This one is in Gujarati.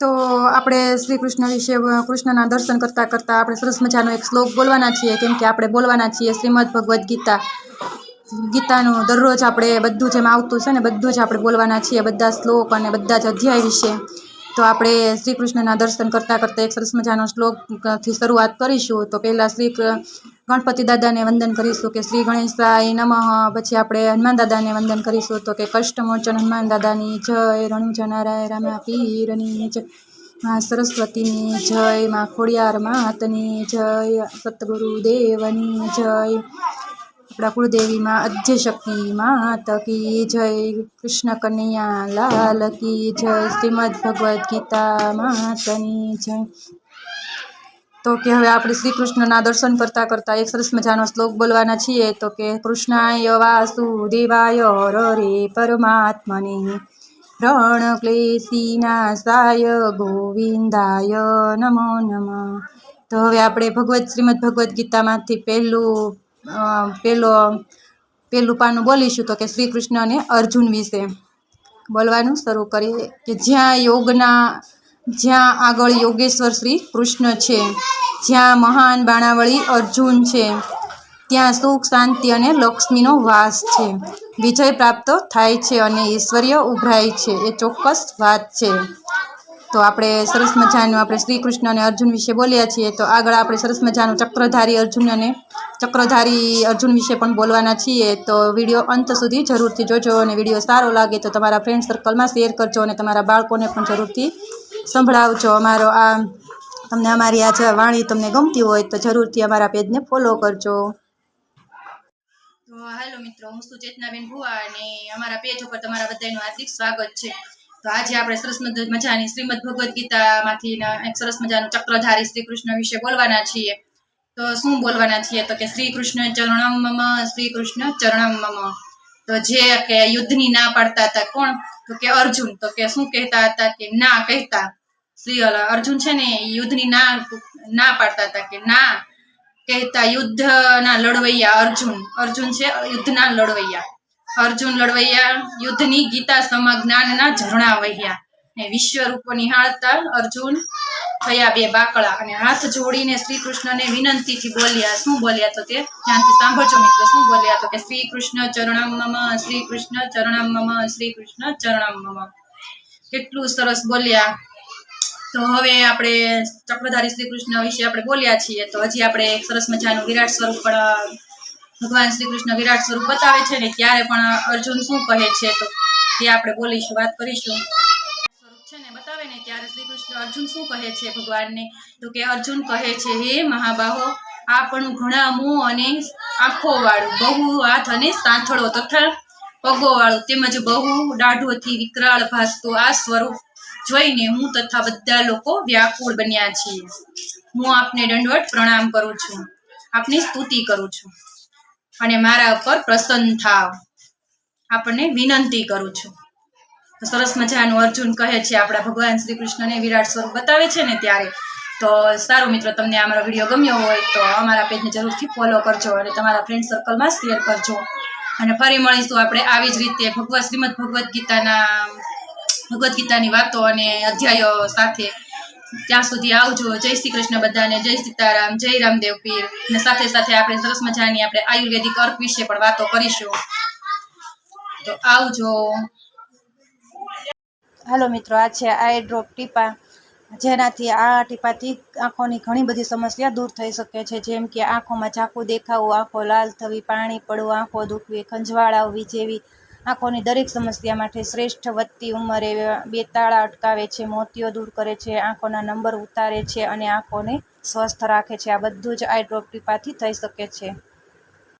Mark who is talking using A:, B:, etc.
A: તો આપણે શ્રી કૃષ્ણ વિશે કૃષ્ણના દર્શન કરતાં કરતાં આપણે સરસ મજાનો એક શ્લોક બોલવાના છીએ, કેમ કે આપણે બોલવાના છીએ શ્રીમદ ભગવદ્ ગીતાનું દરરોજ આપણે બધું જેમ આવતું છે ને બધું જ આપણે બોલવાના છીએ, બધા શ્લોક અને બધા જ અધ્યાય વિશે. તો આપણે શ્રી કૃષ્ણના દર્શન કરતાં કરતાં એક સરસ મજાનો શ્લોકથી શરૂઆત કરીશું. તો પહેલાં શ્રી ગણપતિ દાદાને વંદન કરીશું કે શ્રી ગણેશાય નમઃ. પછી આપણે હનુમાન દાદાને વંદન કરીશું તો કે કષ્ટમોચન હનુમાન દાદાની જય, રણુજનારાય રામા પીરની જય, મા સરસ્વતીની જય, મા ખોડિયાર માતની જય, સતગુરુદેવની જય, આપણા કુળદેવીમાં આદ્યશક્તિ માત કી જય, કૃષ્ણ કનૈયા લાલ કી જય, શ્રીમદ ભગવદ્ ગીતા માતની જય. તો કે હવે આપણે શ્રી કૃષ્ણના દર્શન કરતાં કરતાં એક સરસ મજાનો શ્લોક બોલવાના છીએ. તો કે કૃષ્ણાય વાસુદેવાય હરે પરમાત્મને રણક્લેશીનાશાય ગોવિંદાય નમો નમઃ. તો હવે આપણે શ્રીમદ ભગવદ્ ગીતામાંથી પહેલું પાનું બોલીશું. તો કે શ્રી કૃષ્ણ અને અર્જુન વિશે બોલવાનું શરૂ કરીએ કે જ્યાં આગળ યોગેશ્વર શ્રી કૃષ્ણ છે, જ્યાં મહાન બાણાવળી અર્જુન છે, ત્યાં સુખ શાંતિ અને લક્ષ્મીનો વાસ છે. વિજય પ્રાપ્ત થાય છે અને ઐશ્વર્ય ઉભરાય છે, એ ચોક્કસ વાત છે. તો આપણે સરસ મજાનું આપણે શ્રી કૃષ્ણ અને અર્જુન વિશે બોલ્યા છીએ. તો આગળ આપણે સરસ મજાનું ચક્રધારી અર્જુન વિશે પણ બોલવાના છીએ. તો વિડીયો અંત સુધી જરૂરથી જોજો અને વિડીયો સારો લાગે તો તમારા ફ્રેન્ડ સર્કલમાં શેર કરજો અને તમારા બાળકોને પણ જરૂરથી સંભળાવજો. તમને અમારી આ વાણી તમને ગમતી હોય તો જરૂરથી અમારા પેજને ફોલો કરજો. તો હેલો મિત્રો, હું છું ચેતનાબેન ભુવા અને અમારા પેજ ઉપર તમારા બધાનું હાર્દિક સ્વાગત છે. તો આજે આપણે સરસ મજાની શ્રીમદ ભગવદ્ ગીતામાંથી એક સરસ મજાનું ચક્રધારી શ્રી કૃષ્ણ વિશે બોલવાના છીએ. તો શું બોલવાના છીએ? તો કે શ્રી કૃષ્ણ ચરણમ મમ, શ્રી કૃષ્ણ ચરણમ મમ. તો જે કે યુદ્ધની ના પાડતા હતા કોણ? તો કે અર્જુન. તો કે શું કહેતા હતા? કે ના કહેતા. શ્રી અર્જુન છે ને યુદ્ધની ના પાડતા હતા કે ના કહેતા. યુદ્ધના લડવૈયા અર્જુન છે યુદ્ધના લડવૈયા. અર્જુન લડવૈયા યુદ્ધની ગીતા સમ જ્ઞાનના ઝરણા વહ્યા ને વિશ્વરૂપ નિહાળતા અર્જુન થયા બે બાકડા અને હાથ જોડીને શ્રી કૃષ્ણને વિનંતીથી બોલ્યા. શું બોલ્યા? તો તે ધ્યાનથી સાંભળજો મિત્રો. શું બોલ્યા? તો કે શ્રી કૃષ્ણ ચરણમ મમ, શ્રી કૃષ્ણ ચરણમ મમ, શ્રી કૃષ્ણ ચરણમ મમ. કેટલું સરસ બોલ્યા. તો હવે આપણે ચક્રધારી શ્રી કૃષ્ણ વિશે આપણે બોલ્યા છીએ. તો હજી આપણે એક સરસ મજાનું વિરાટ સ્વરૂપ પણ ભગવાન શ્રી કૃષ્ણ વિરાટ સ્વરૂપ બતાવે છે ને ત્યારે પણ અર્જુન શું કહે છે તો તે આપણે બોલીશું, વાત કરીશું. સ્વરૂપ છે ને બતાવે ને ત્યારે શ્રી કૃષ્ણ અર્જુન શું કહે છે ભગવાનને? તો કે અર્જુન કહે છે, હે મહાબાહો, આપણું ઘણા મોં અને આંખો વાળું, બહુ હાથ અને સાંથળો તથા પગો વાળું તેમજ બહુ દાઢોથી વિકરાળ ભાસતું આ સ્વરૂપ જોઈને હું તથા બધા લોકો વ્યાકુળ બન્યા છીએ. હું આપને દંડવત પ્રણામ કરું છું, આપની સ્તુતિ કરું છું અને મારા ઉપર પ્રસન્ન થાવ, આપણને વિનંતી કરું છું. તો સરસ મજાનું અર્જુન કહે છે આપણા ભગવાન શ્રી કૃષ્ણને વિરાટ સ્વરૂપ બતાવે છે ને ત્યારે. તો સારું મિત્રો, તમને અમારો વિડીયો ગમ્યો હોય તો અમારા પેજને જરૂરથી ફોલો કરજો અને તમારા ફ્રેન્ડ સર્કલમાં શેર કરજો. અને ફરી મળીશું આપણે આવી જ રીતે શ્રીમદ ભગવદ્ ગીતાની વાતો અને અધ્યાયો સાથે. ત્યાં સુધી આવજો. જય શ્રી કૃષ્ણ બધાને, જય સીતારામ, જય રામદેવ પીર. અને સાથે સાથે આપણે સરસ મજાની આપણે આયુર્વેદિક અર્ક વિશે પણ વાતો કરીશું. તો આવજો. હાલો મિત્રો, આ છે આઈ ડ્રોપ ટીપા, જેનાથી આ ટીપાથી આંખોની ઘણી બધી સમસ્યા દૂર થઈ શકે છે. જેમ કે આંખોમાં ઝાંખું દેખાવું, આંખો લાલ થવી, પાણી પડવું, આંખો દુખવી, ખંજવાળ આવવી જેવી આંખોની દરેક સમસ્યા માટે શ્રેષ્ઠ. વધતી ઉંમરે બેતાળા અટકાવે છે, મોતિયો દૂર કરે છે, આંખોના નંબર ઉતારે છે અને આંખોને સ્વસ્થ રાખે છે. આ બધું જ આઈ ડ્રોપ ટીપાથી થઈ શકે છે.